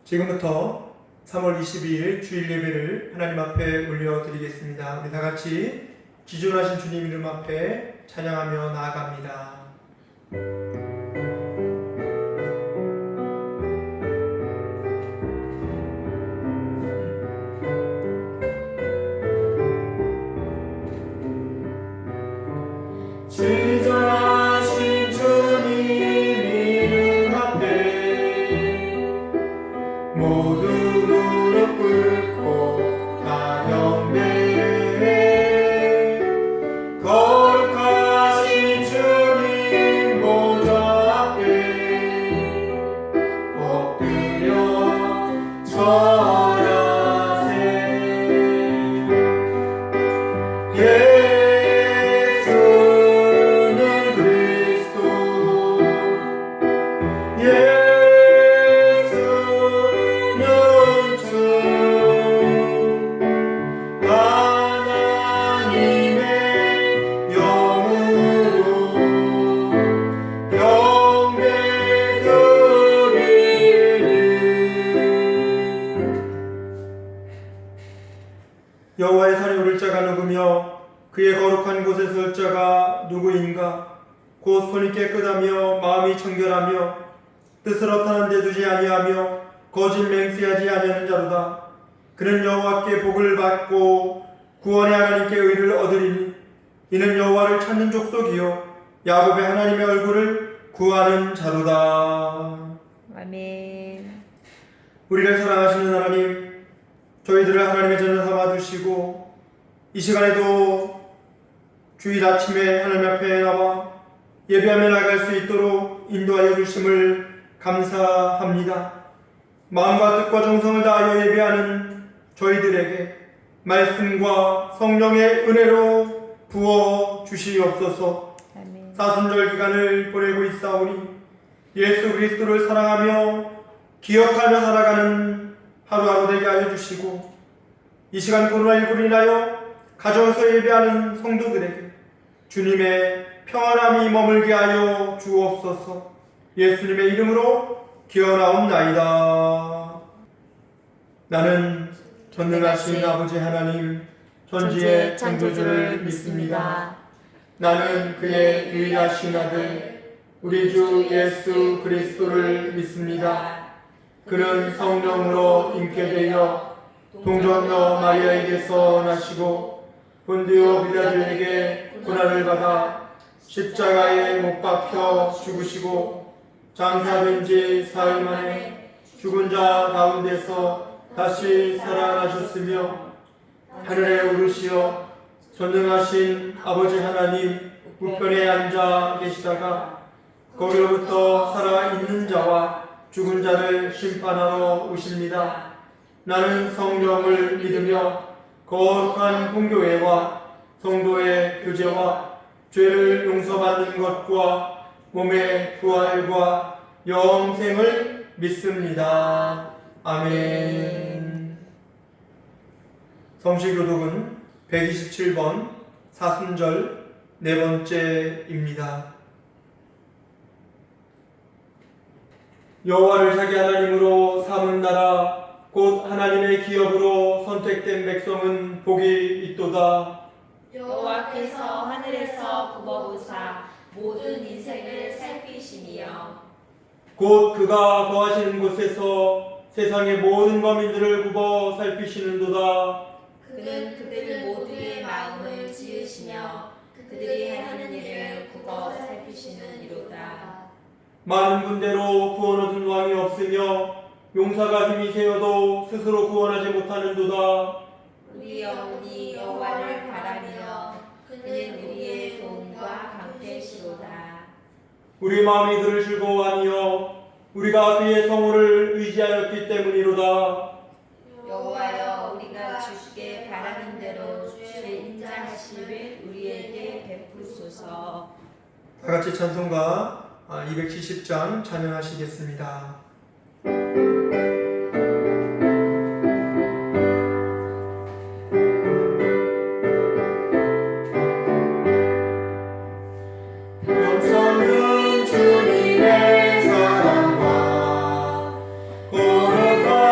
지금부터 3월 22일 주일 예배를 하나님 앞에 올려드리겠습니다. 우리 다 같이 지존하신 주님 이름 앞에 찬양하며 나아갑니다. 지존하신 주님 이름 앞에 모두 무릎 꿇고 다 경배해. 거룩하신 주님 보좌 앞에 엎드려 절하세. 여호와의 산에 오를 자가 누구며 그의 거룩한 곳에 설 자가 누구인가? 곧 손이 깨끗하며 마음이 청결하며 뜻을 허탄한 데 두지 아니하며 거짓 맹세하지 아니하는 자로다. 그는 여호와께 복을 받고 구원의 하나님께 의를 얻으리니 이는 여호와를 찾는 족속이요 야곱의 하나님의 얼굴을 구하는 자로다. 아멘. 우리를 사랑하시는 하나님, 저희들을 하나님의 자녀 삼아주시고 이 시간에도 주일 아침에 하나님 앞에 나와 예배하며 나갈 수 있도록 인도하여 주심을 감사합니다. 마음과 뜻과 정성을 다하여 예배하는 저희들에게 말씀과 성령의 은혜로 부어 주시옵소서. 아멘. 사순절 기간을 보내고 있사오니 예수 그리스도를 사랑하며 기억하며 살아가는 하루하루 되게 하여 주시고 이 시간 코로나19로 인하여 가정에서 예배하는 성도들에게 주님의 평안함이 머물게 하여 주옵소서. 예수님의 이름으로 기원하옵나이다. 나는 전능하신 아버지 하나님 전지의 창조주를 믿습니다. 나는 그의 유일하신 아들 우리 주 예수 그리스도를 믿습니다. 그는 성령으로 잉태되어 동정녀 마리아에게서 나시고 본디오 빌라도에게 고난을 받아 십자가에 못 박혀 죽으시고 장사된 지 사흘 만에 죽은 자 가운데서 다시 살아나셨으며 하늘에 오르시어 전능하신 아버지 하나님 우편에 앉아 계시다가 거기로부터 살아있는 자와 죽은 자를 심판하러 오십니다. 나는 성령을 믿으며 거룩한 공교회와 성도의 교제와 죄를 용서받는 것과 몸의 부활과 영생을 믿습니다. 아멘. 성시교독은 127번 사순절 네 번째입니다. 여호와를 자기 하나님으로 삼은 나라 곧 하나님의 기업으로 선택된 백성은 복이 있도다. 여호와께서 하늘에서 굽어보사 모든 인생을 살피시며 곧 그가 거하시는 곳에서 세상의 모든 거민들을 굽어 살피시는도다. 그는 그들 모두의 마음을 지으시며 그들이 하는 일을 굽어 살피시는 이로다. 많은 군대로 구원 얻은 왕이 없으며 용사가 힘이 세어도 스스로 구원하지 못하는도다. 우리 영혼이 여호와를 바라며 그는 우리의 도움과 강대시로다. 우리 마음이 그를 즐거워하며 우리가 그의 성호를 의지하였기 때문이로다. 여호와여 우리가 주시게 바라는 대로 주의 인자하심을 우리에게 베푸소서. 다 같이 찬송가 270장 찬양하시겠습니다. 영성은 주님의 사랑과 거룩한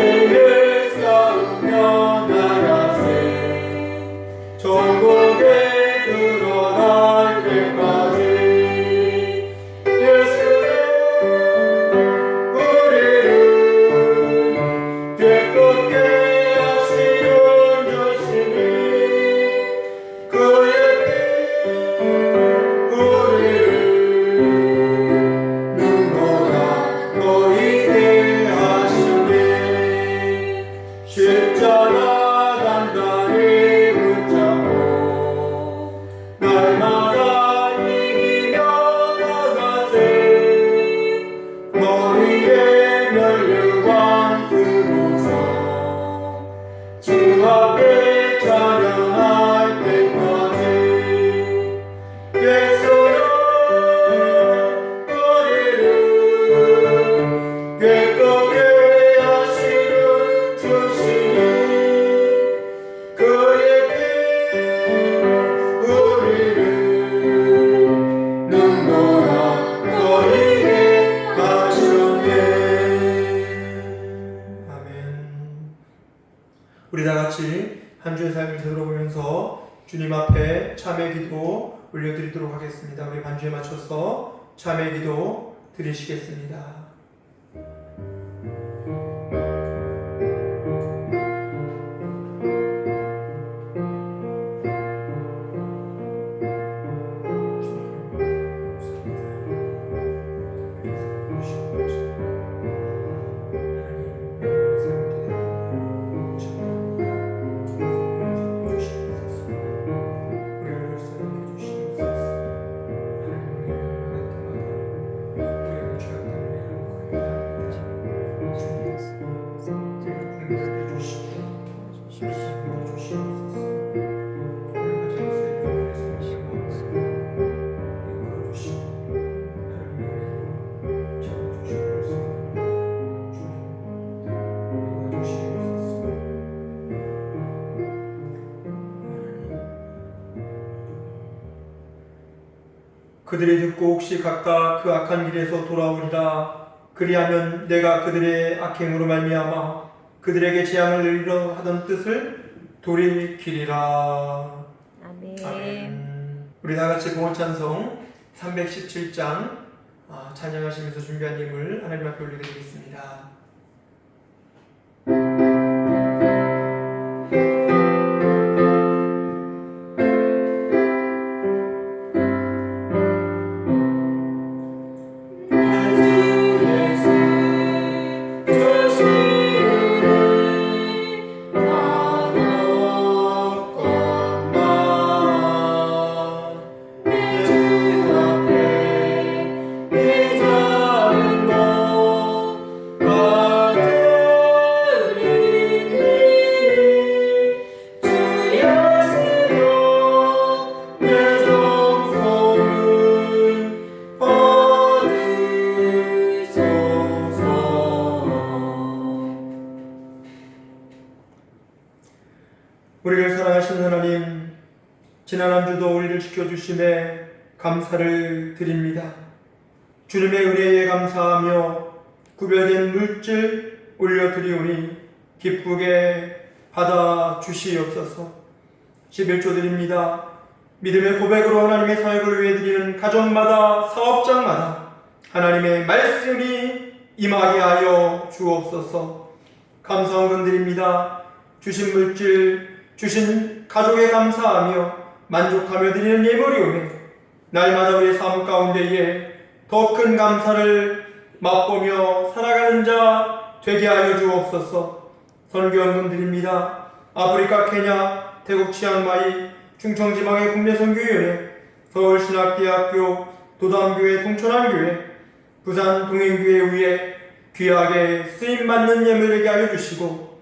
다리를 쌓으며 나가세 천국에 들어갈 때까지 예수는 우리를 깨끗게 하시는 주시니 그의 피 우리를 눈보라 보이게 하시네 십자가 단단히 붙잡고 날마다 이기며 나가세 머리에 면류관 쓰고서 주 앞에 찬양할 때까지 예수는 우리를 깨끗게 하시는 주시니 그의 피 우리를 눈보라 보이게 하셨네. 아멘. 우리 다 같이 한 주의 삶을 되돌아보면서 주님 앞에 참회 기도 올려드리도록 하겠습니다. 우리 반주에 맞춰서 참회 기도 드리시겠습니다. 그들이 듣고 혹시 각각 그 악한 길에서 돌아오리라. 그리하면 내가 그들의 악행으로 말미암아 그들에게 재앙을 이르려 하던 뜻을 돌이키리라. 아멘. 아멘. 우리 다 같이 봉헌 찬송 317장 찬양하시면서 준비한 예물 하나님 앞에 올려드리겠습니다. 우리를 사랑하시는 하나님, 지난 한 주도 우리를 지켜주심에 감사를 드립니다. 주님의 은혜에 감사하며 구별된 물질 올려드리오니 기쁘게 받아주시옵소서. 11조 드립니다. 믿음의 고백으로 하나님의 사역을 위해 드리는 가정마다 사업장마다 하나님의 말씀이 임하게 하여 주옵소서. 감사원금 드립니다. 주신 물질, 주신 가족에 감사하며 만족하며 드리는 예물이오매 날마다 우리의 삶 가운데에 더 큰 감사를 맛보며 살아가는 자 되게 하여 주옵소서. 선교원금 드립니다. 아프리카, 케냐, 태국 치앙마이, 충청지방의 국내 선교위원회, 서울신학대학교, 도담교회, 통천안교회, 부산 동행교회 위에 귀하게 쓰임받는 예물 되게 하여 주시고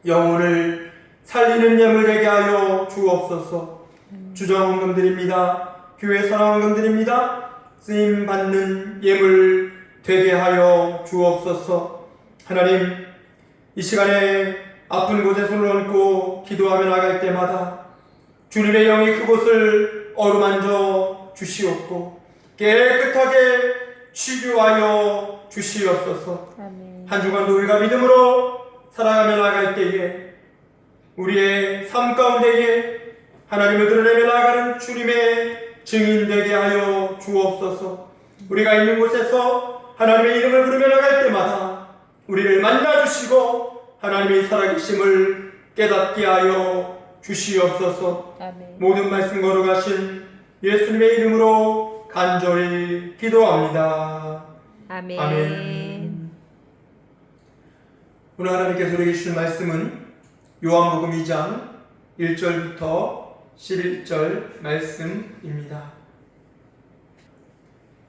영혼을 살리는 예물 되게 하여 주옵소서. 주정원금 드립니다. 교회 사랑원금 드립니다. 쓰임받는 예물 되게 하여 주옵소서. 하나님, 이 시간에 아픈 곳에 손을 얹고 기도하며 나갈 때마다 주님의 영이 그곳을 어루만져 주시옵고 깨끗하게 치유하여 주시옵소서. 아멘. 한 주간도 우리가 믿음으로 살아가며 나아갈 때에 우리의 삶 가운데에 하나님을 드러내며 나아가는 주님의 증인 되게 하여 주옵소서. 우리가 있는 곳에서 하나님의 이름을 부르며 나갈 때마다 우리를 만나주시고 하나님의 살아계심을 깨닫게 하여 주시옵소서. 아멘. 모든 말씀 걸어가신 예수님의 이름으로 간절히 기도합니다. 아멘. 아멘. 오늘 하나님께서 우리에게 주신 말씀은 요한복음 2장 1절부터 11절 말씀입니다.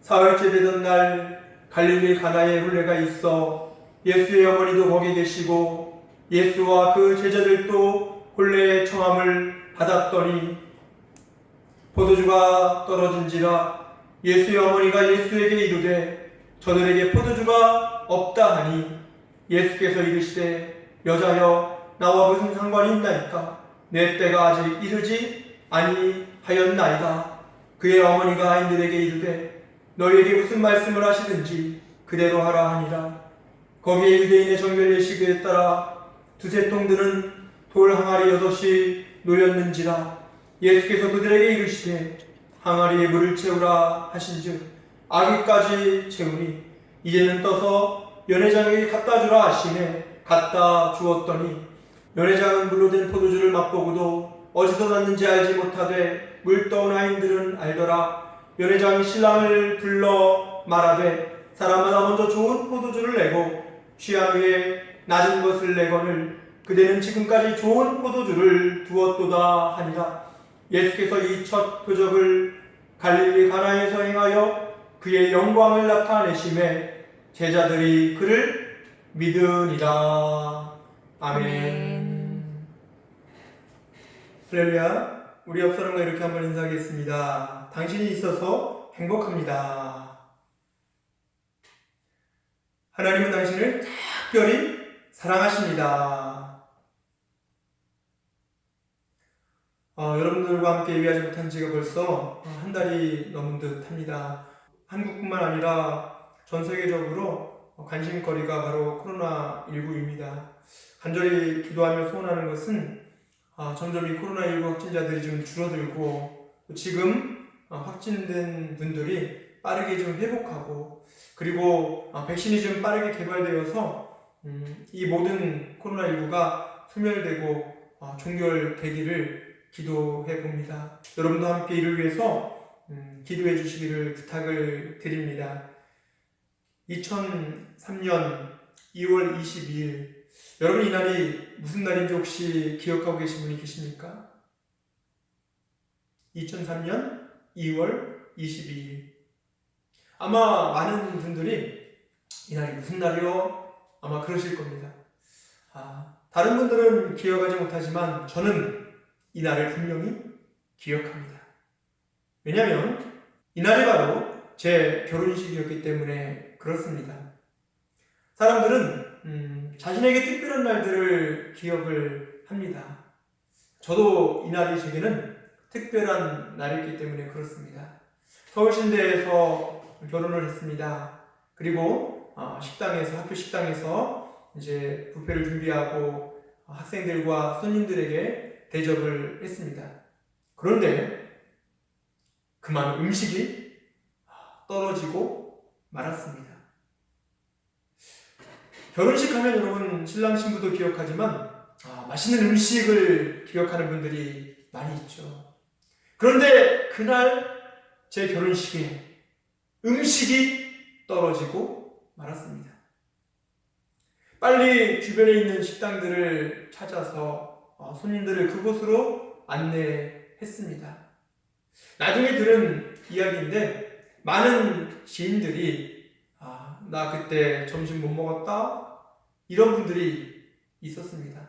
사흘째 되던 날 갈릴리 가나에 혼례가 있어 예수의 어머니도 거기 계시고 예수와 그 제자들도 혼례의 청함을 받았더니 포도주가 떨어진지라 예수의 어머니가 예수에게 이르되 저들에게 포도주가 없다 하니 예수께서 이르시되 여자여 나와 무슨 상관이 있나이까 내 때가 아직 이르지 아니하였나이다. 그의 어머니가 아이들에게 이르되 너희에게 무슨 말씀을 하시든지 그대로 하라 하니라. 거기에 유대인의 정결 예식에 따라 두세 통드는 돌 항아리 6이 놓였는지라. 예수께서 그들에게 이르시되 항아리에 물을 채우라 하신즉 아기까지 채우니 이제는 떠서 연회장에게 갖다 주라 하시매 갖다 주었더니 연회장은 물로 된 포도주를 맛보고도 어디서 났는지 알지 못하되 물 떠온 아인들은 알더라. 연회장이 신랑을 불러 말하되 사람마다 먼저 좋은 포도주를 내고 취한 후에 낮은 것을 내거늘 그대는 지금까지 좋은 포도주를 두었도다 하니라. 예수께서 이 첫 표적을 갈릴리 가나에서 행하여 그의 영광을 나타내심에 제자들이 그를 믿으니라. 아멘. 할렐루야. 우리 옆 사람과 이렇게 한번 인사하겠습니다. 당신이 있어서 행복합니다. 하나님은 당신을 특별히 사랑하십니다. 여러분들과 함께 예배하지 못한 지가 벌써 한 달이 넘은 듯 합니다. 한국뿐만 아니라 전 세계적으로 관심거리가 바로 코로나19입니다. 간절히 기도하며 소원하는 것은 점점 이 코로나19 확진자들이 좀 줄어들고 지금 확진된 분들이 빠르게 좀 회복하고 그리고 백신이 좀 빠르게 개발되어서 이 모든 코로나19가 소멸되고 종결되기를 기도해 봅니다. 여러분도 함께 이를 위해서 기도해 주시기를 부탁을 드립니다. 2003년 2월 22일 여러분 이 날이 무슨 날인지 혹시 기억하고 계신 분이 계십니까? 2003년 2월 22일 아마 많은 분들이 이 날이 무슨 날이요? 아마 그러실 겁니다. 다른 분들은 기억하지 못하지만 저는 이 날을 분명히 기억합니다. 왜냐하면 이 날이 바로 제 결혼식이었기 때문에 그렇습니다. 사람들은 자신에게 특별한 날들을 기억을 합니다. 저도 이 날이 제게는 특별한 날이기 때문에 그렇습니다. 서울신대에서 결혼을 했습니다. 그리고 식당에서 학교 식당에서 이제 뷔페를 준비하고 학생들과 손님들에게 대접을 했습니다. 그런데 그만 음식이 떨어지고 말았습니다. 결혼식 하면 여러분 신랑 신부도 기억하지만 맛있는 음식을 기억하는 분들이 많이 있죠. 그런데 그날 제 결혼식에 음식이 떨어지고 말았습니다. 빨리 주변에 있는 식당들을 찾아서 손님들을 그곳으로 안내했습니다. 나중에 들은 이야기인데 많은 지인들이 나 그때 점심 못 먹었다 이런 분들이 있었습니다.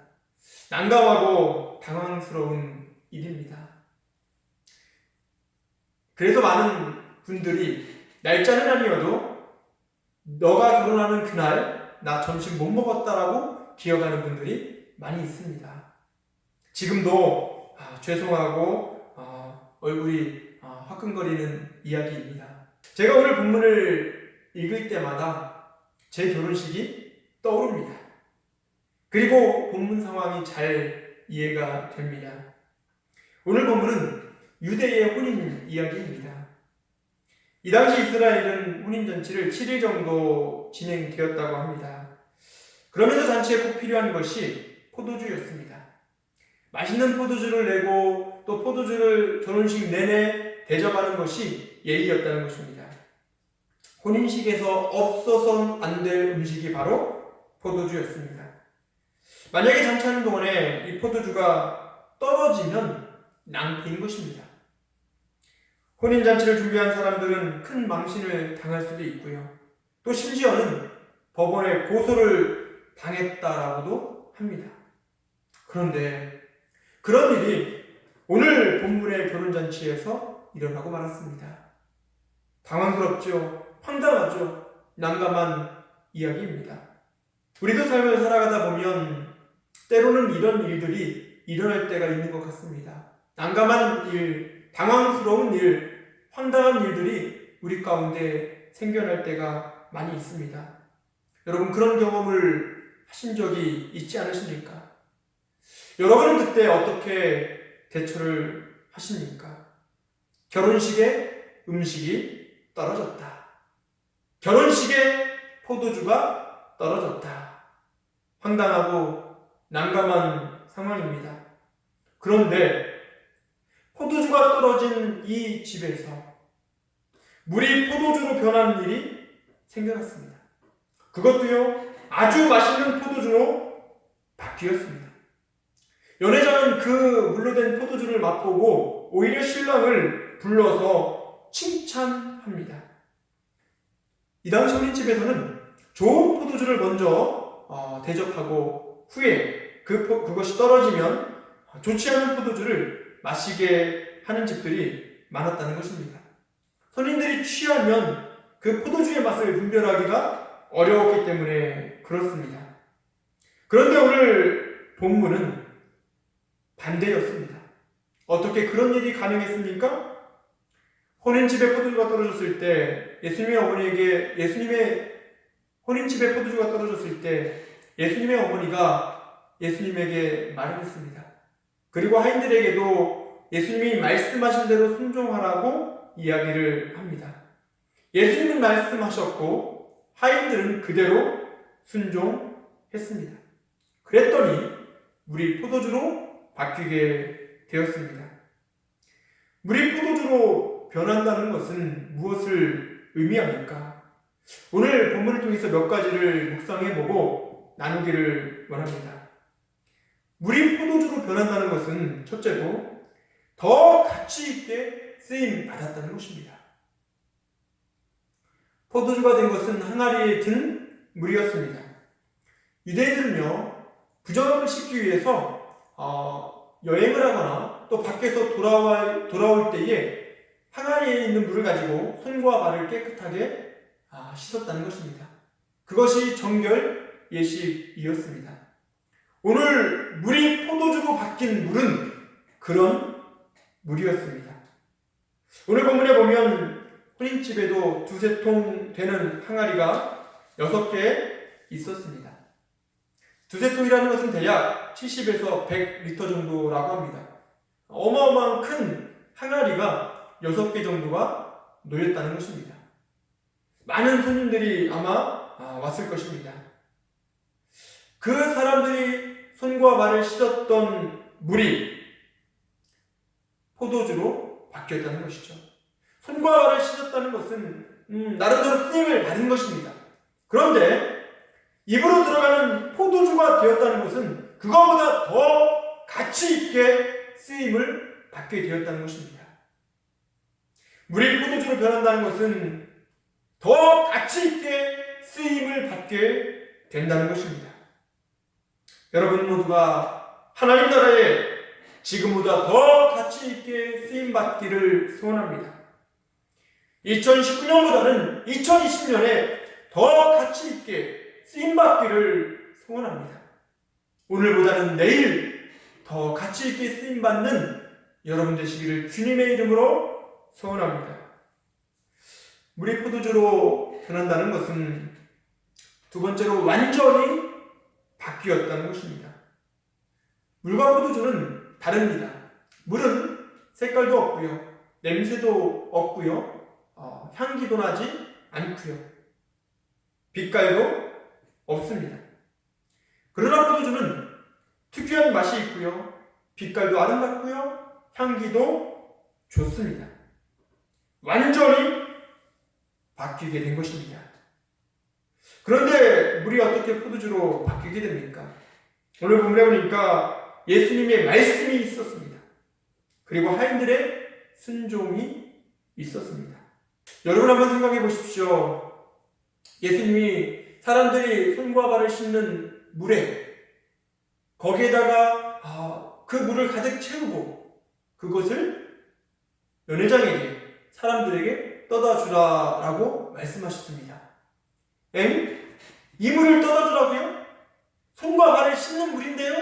난감하고 당황스러운 일입니다. 그래서 많은 분들이 날짜는 아니어도 너가 결혼하는 그날 나 점심 못 먹었다라고 기억하는 분들이 많이 있습니다. 지금도 죄송하고 얼굴이 화끈거리는 이야기입니다. 제가 오늘 본문을 읽을 때마다 제 결혼식이 떠오릅니다. 그리고 본문 상황이 잘 이해가 됩니다. 오늘 본문은 유대의 혼인 이야기입니다. 이 당시 이스라엘은 혼인잔치를 7일 정도 진행되었다고 합니다. 그러면서 잔치에 꼭 필요한 것이 포도주였습니다. 맛있는 포도주를 내고 또 포도주를 결혼식 내내 대접하는 것이 예의였다는 것입니다. 혼인식에서 없어서는 안 될 음식이 바로 포도주였습니다. 만약에 잔치하는 동안에 이 포도주가 떨어지면 낭패인 것입니다. 혼인잔치를 준비한 사람들은 큰 망신을 당할 수도 있고요. 또 심지어는 법원에 고소를 당했다라고도 합니다. 그런데 그런 일이 오늘 본문의 결혼잔치에서 일어나고 말았습니다. 당황스럽죠. 황당하죠. 난감한 이야기입니다. 우리도 삶을 살아가다 보면 때로는 이런 일들이 일어날 때가 있는 것 같습니다. 난감한 일, 당황스러운 일, 황당한 일들이 우리 가운데 생겨날 때가 많이 있습니다. 여러분 그런 경험을 하신 적이 있지 않으십니까? 여러분은 그때 어떻게 대처를 하십니까? 결혼식에 음식이 떨어졌다. 결혼식에 포도주가 떨어졌다. 황당하고 난감한 상황입니다. 그런데 포도주가 떨어진 이 집에서 물이 포도주로 변하는 일이 생겨났습니다. 그것도요, 아주 맛있는 포도주로 바뀌었습니다. 연회장은 그 물로 된 포도주를 맛보고 오히려 신랑을 불러서 칭찬합니다. 이 당시 혼인집에서는 좋은 포도주를 먼저 대접하고 후에 그것이 떨어지면 좋지 않은 포도주를 마시게 하는 집들이 많았다는 것입니다. 손님들이 취하면 그 포도주의 맛을 분별하기가 어려웠기 때문에 그렇습니다. 그런데 오늘 본문은 반대였습니다. 어떻게 그런 일이 가능했습니까? 혼인집에 포도주가 떨어졌을 때 예수님의 혼인집에 포도주가 떨어졌을 때 예수님의 어머니가 예수님에게 말을 했습니다. 그리고 하인들에게도 예수님이 말씀하신 대로 순종하라고 이야기를 합니다. 예수님은 말씀하셨고 하인들은 그대로 순종했습니다. 그랬더니 물이 포도주로 바뀌게 되었습니다. 물이 포도주로 변한다는 것은 무엇을 의미합니까? 오늘 본문을 통해서 몇 가지를 묵상해보고 나누기를 원합니다. 물이 포도주로 변한다는 것은 첫째로 더 가치 있게 쓰임 받았다는 것입니다. 포도주가 된 것은 항아리에 든 물이었습니다. 유대인들은요, 부정함을 씻기 위해서 여행을 하거나 또 밖에서 돌아올 때에 항아리에 있는 물을 가지고 손과 발을 깨끗하게 씻었다는 것입니다. 그것이 정결 예식이었습니다. 오늘 물이 포도주로 바뀐 물은 그런 물이었습니다. 오늘 본문에 보면 혼인집에도 2-3통 되는 항아리가 6개 있었습니다. 2-3통이라는 것은 대략 70에서 100리터 정도라고 합니다. 어마어마한 큰 항아리가 6개 정도가 놓였다는 것입니다. 많은 손님들이 아마 왔을 것입니다. 그 사람들이 손과 발을 씻었던 물이 포도주로 바뀌었다는 것이죠. 손과 발을 씻었다는 것은 나름대로 쓰임을 받은 것입니다. 그런데 입으로 들어가는 포도주가 되었다는 것은 그거보다 더 가치 있게 쓰임을 받게 되었다는 것입니다. 물이 포도주로 변한다는 것은 더 가치 있게 쓰임을 받게 된다는 것입니다. 여러분 모두가 하나님 나라에 지금보다 더 가치 있게 쓰임 받기를 소원합니다. 2019년보다는 2020년에 더 가치 있게 쓰임 받기를 소원합니다. 오늘보다는 내일 더 가치 있게 쓰임 받는 여러분 되시기를 주님의 이름으로 소원합니다. 물이 포도주로 변한다는 것은 두 번째로 완전히 바뀌었다는 것입니다. 물과 포도주는 다릅니다. 물은 색깔도 없고요, 냄새도 없고요, 향기도 나지 않고요, 빛깔도 없습니다. 그러나 포도주는 특유한 맛이 있고요, 빛깔도 아름답고요, 향기도 좋습니다. 완전히 바뀌게 된 것입니다. 그런데 물이 어떻게 포도주로 바뀌게 됩니까? 오늘 본문에 보니까 예수님의 말씀이 있었습니다. 그리고 하인들의 순종이 있었습니다. 여러분 한번 생각해 보십시오. 예수님이 사람들이 손과 발을 씻는 물에 거기에다가 그 물을 가득 채우고 그것을 연회장에게, 사람들에게 떠다 주라라고 말씀하셨습니다. 이 물을 떠다 주라고요? 손과 발을 씻는 물인데요?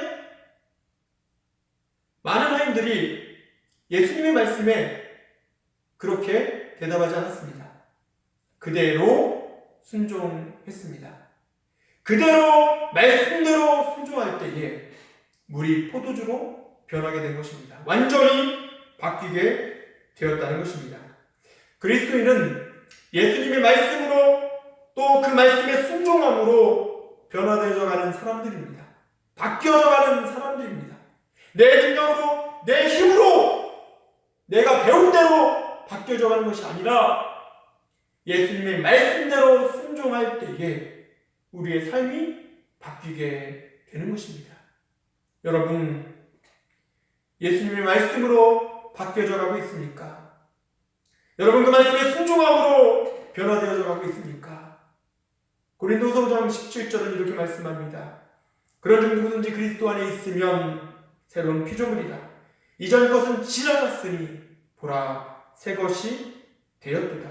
많은 하인들이 예수님의 말씀에 그렇게 대답하지 않았습니다. 그대로 순종했습니다. 그대로 말씀대로 순종할 때에 물이 포도주로 변하게 된 것입니다. 완전히 바뀌게 되었다는 것입니다. 그리스도인은 예수님의 말씀으로 또 그 말씀의 순종함으로 변화되어 가는 사람들입니다. 바뀌어져 가는 사람들입니다. 내 능력으로, 내 힘으로, 내가 배운 대로 바뀌어져 가는 것이 아니라 예수님의 말씀대로 순종할 때에 우리의 삶이 바뀌게 되는 것입니다. 여러분, 예수님의 말씀으로 바뀌어져 가고 있습니까? 여러분, 그 말씀의 순종함으로 변화되어져 가고 있습니까? 고린도서 5장 17절은 이렇게 말씀합니다. 그런 누구든지 그리스도 안에 있으면 새로운 피조물이다. 이전 것은 지나갔으니 보라, 새 것이 되었도다.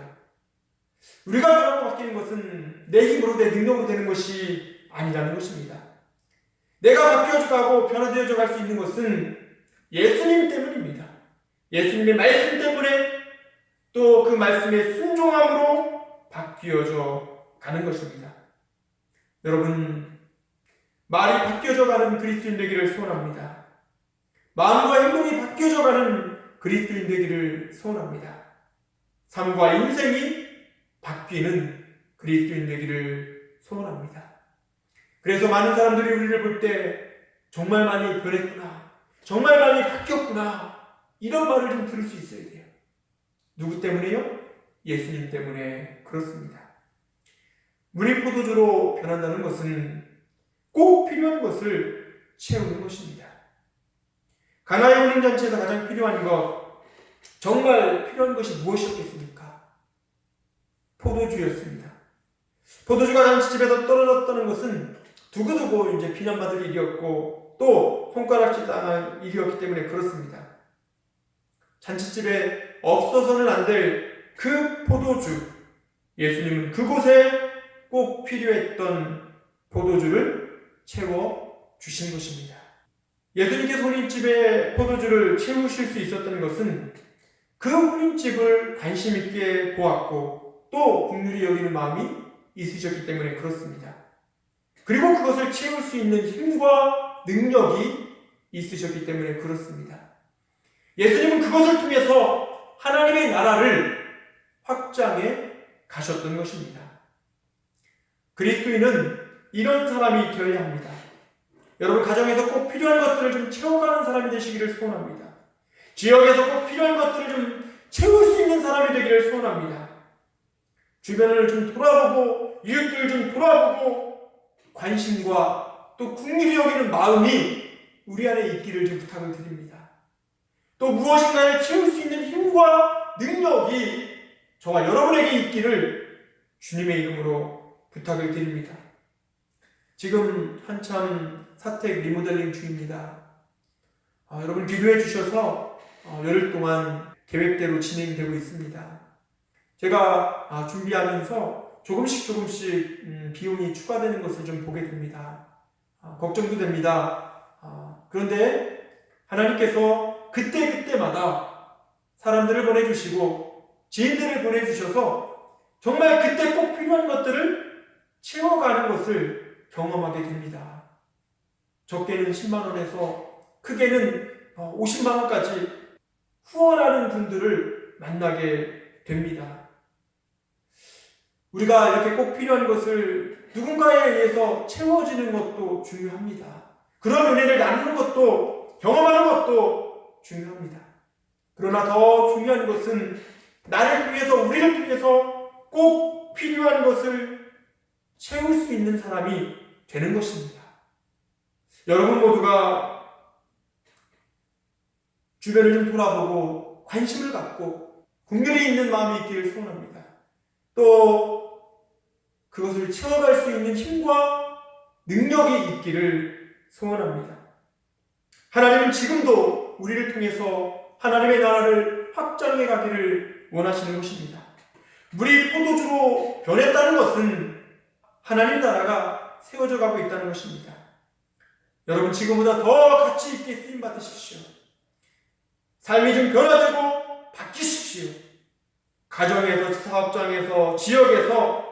우리가 변하고 바뀌는 것은 내 힘으로, 내 능력으로 되는 것이 아니라는 것입니다. 내가 바뀌어져 가고 변화되어져 갈 수 있는 것은 예수님 때문입니다. 예수님의 말씀 때문에 또 그 말씀의 순종함으로 바뀌어져 가는 것입니다. 여러분, 말이 바뀌어져 가는 그리스도인 되기를 소원합니다. 마음과 행동이 바뀌어져 가는 그리스도인 되기를 소원합니다. 삶과 인생이 바뀌는 그리스도인 되기를 소원합니다. 그래서 많은 사람들이 우리를 볼 때 정말 많이 변했구나, 정말 많이 바뀌었구나, 이런 말을 좀 들을 수 있어야 돼요. 누구 때문에요? 예수님 때문에 그렇습니다. 물이 포도주로 변한다는 것은 꼭 필요한 것을 채우는 것입니다. 가나의 혼인잔치에서 가장 필요한 것, 정말 필요한 것이 무엇이었겠습니까? 포도주였습니다. 포도주가 잔치집에서 떨어졌다는 것은 두고두고 이제 비난받을 일이었고 또 손가락질 당할 일이었기 때문에 그렇습니다. 잔치집에 없어서는 안 될 그 포도주, 예수님은 그곳에 꼭 필요했던 포도주를 채워주신 것입니다. 예수님께서 혼인집에 포도주를 채우실 수 있었던 것은 그 혼인집을 관심 있게 보았고 또 긍휼히 여기는 마음이 있으셨기 때문에 그렇습니다. 그리고 그것을 채울 수 있는 힘과 능력이 있으셨기 때문에 그렇습니다. 예수님은 그것을 통해서 하나님의 나라를 확장해 가셨던 것입니다. 그리스도인은 이런 사람이 되어야 합니다. 여러분, 가정에서 꼭 필요한 것들을 좀 채워가는 사람이 되시기를 소원합니다. 지역에서 꼭 필요한 것들을 좀 채울 수 있는 사람이 되기를 소원합니다. 주변을 좀 돌아보고 이웃들을 좀 돌아보고 관심과 또 긍휼히 여기는 마음이 우리 안에 있기를 좀 부탁을 드립니다. 또 무엇인가를 채울 수 있는 힘과 능력이 저와 여러분에게 있기를 주님의 이름으로 부탁을 드립니다. 지금 한참 사택 리모델링 중입니다. 여러분 기도해 주셔서 열흘 동안 계획대로 진행되고 있습니다. 제가 준비하면서 조금씩 비용이 추가되는 것을 좀 보게 됩니다. 걱정도 됩니다. 그런데 하나님께서 그때마다 사람들을 보내주시고 지인들을 보내주셔서 정말 그때 꼭 필요한 것들을 채워가는 것을 경험하게 됩니다. 적게는 10만 원에서 크게는 50만 원까지 후원하는 분들을 만나게 됩니다. 우리가 이렇게 꼭 필요한 것을 누군가에 의해서 채워지는 것도 중요합니다. 그런 은혜를 나누는 것도, 경험하는 것도 중요합니다. 그러나 더 중요한 것은 나를 통해서, 우리를 통해서 꼭 필요한 것을 채울 수 있는 사람이 되는 것입니다. 여러분 모두가 주변을 좀 돌아보고 관심을 갖고 국률이 있는 마음이 있기를 소원합니다. 또 그것을 채워갈 수 있는 힘과 능력이 있기를 소원합니다. 하나님은 지금도 우리를 통해서 하나님의 나라를 확장해 가기를 원하시는 것입니다. 물이 포도주로 변했다는 것은 하나님 나라가 세워져 가고 있다는 것입니다. 여러분 지금보다 더 가치 있게 쓰임 받으십시오. 삶이 좀 변화되고 바뀌십시오. 가정에서, 사업장에서, 지역에서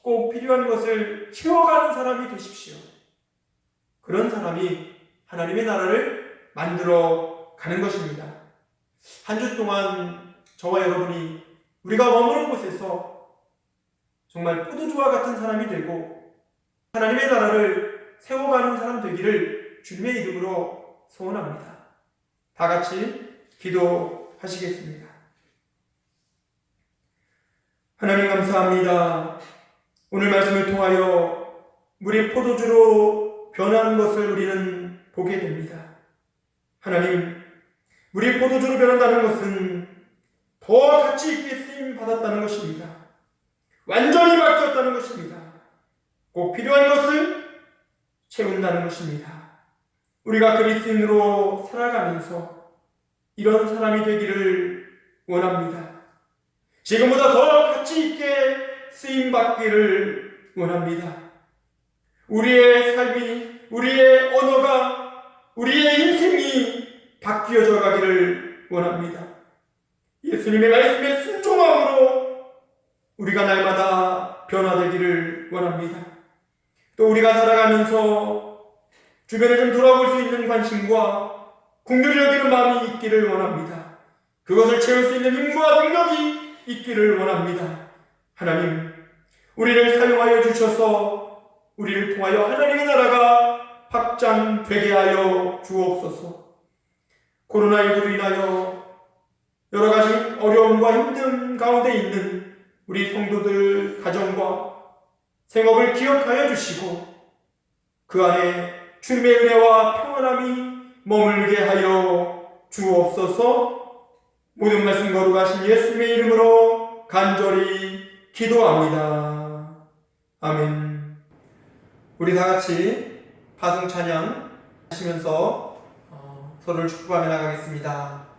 꼭 필요한 것을 채워가는 사람이 되십시오. 그런 사람이 하나님의 나라를 만들어 가는 것입니다. 한 주 동안 저와 여러분이 우리가 머무는 곳에서 정말 포도주와 같은 사람이 되고 하나님의 나라를 세워가는 사람 되기를 주님의 이름으로 소원합니다. 다 같이 기도하시겠습니다. 하나님 감사합니다. 오늘 말씀을 통하여 물이 포도주로 변하는 것을 우리는 보게 됩니다. 하나님, 물이 포도주로 변한다는 것은 더 가치 있게 쓰임 받았다는 것입니다. 완전히 바뀌었다는 것입니다. 꼭 필요한 것을 채운다는 것입니다. 우리가 그리스도인으로 살아가면서 이런 사람이 되기를 원합니다. 지금보다 더 가치 있게 쓰임 받기를 원합니다. 우리의 삶이, 우리의 언어가, 우리의 인생이 바뀌어져 가기를 원합니다. 예수님의 말씀에 순종함으로 우리가 날마다 변화되기를 원합니다. 또 우리가 살아가면서 주변을 좀 돌아볼 수 있는 관심과 긍휼히 여기는 마음이 있기를 원합니다. 그것을 채울 수 있는 힘과 능력이 있기를 원합니다. 하나님, 우리를 사용하여 주셔서 우리를 통하여 하나님의 나라가 확장되게 하여 주옵소서. 코로나19로 인하여 여러 가지 어려움과 힘듦 가운데 있는 우리 성도들 가정과 생업을 기억하여 주시고 그 안에 주님의 은혜와 평안함이 머물게 하여 주옵소서. 모든 말씀 거룩하신 예수님의 이름으로 간절히 기도합니다. 아멘. 우리 다 같이 파송 찬양 하시면서 서로를 축복하며 나가겠습니다.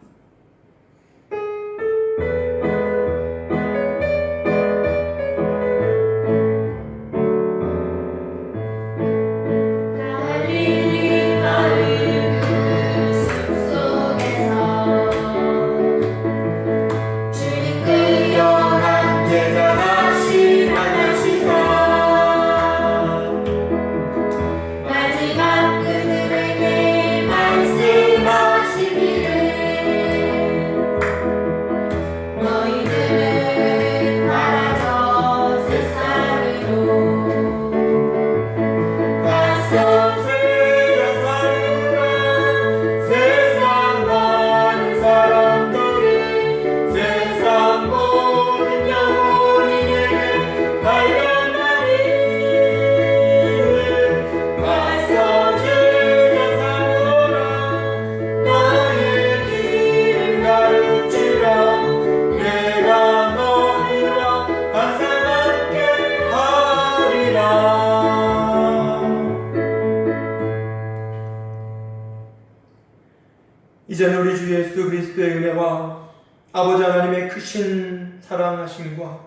이제는 우리 주 예수 그리스도의 은혜와 아버지 하나님의 크신 사랑하심과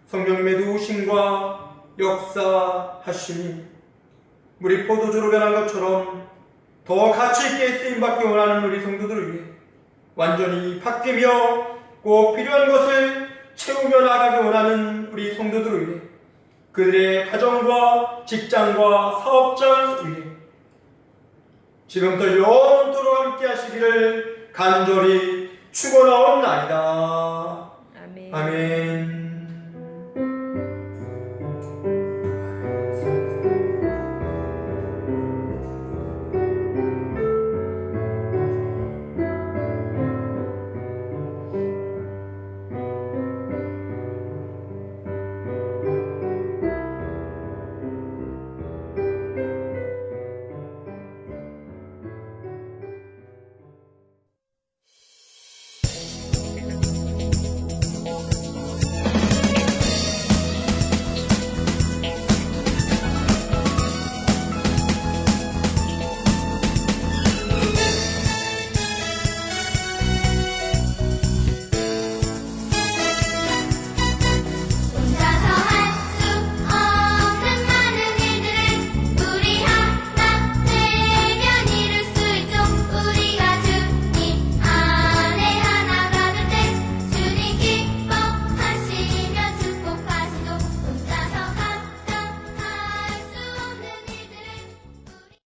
성령님의 도우심과 역사하심이 우리 포도주로 변한 것처럼 더 가치 있게 쓰임받기 원하는 우리 성도들을 위해 완전히 바뀌며 꼭 필요한 것을 채우며 나가기 원하는 우리 성도들을 위해 그들의 가정과 직장과 사업장 위해 지금부터 영원토록 함께 하시기를 간절히 축원하옵나이다. 아멘. 아멘.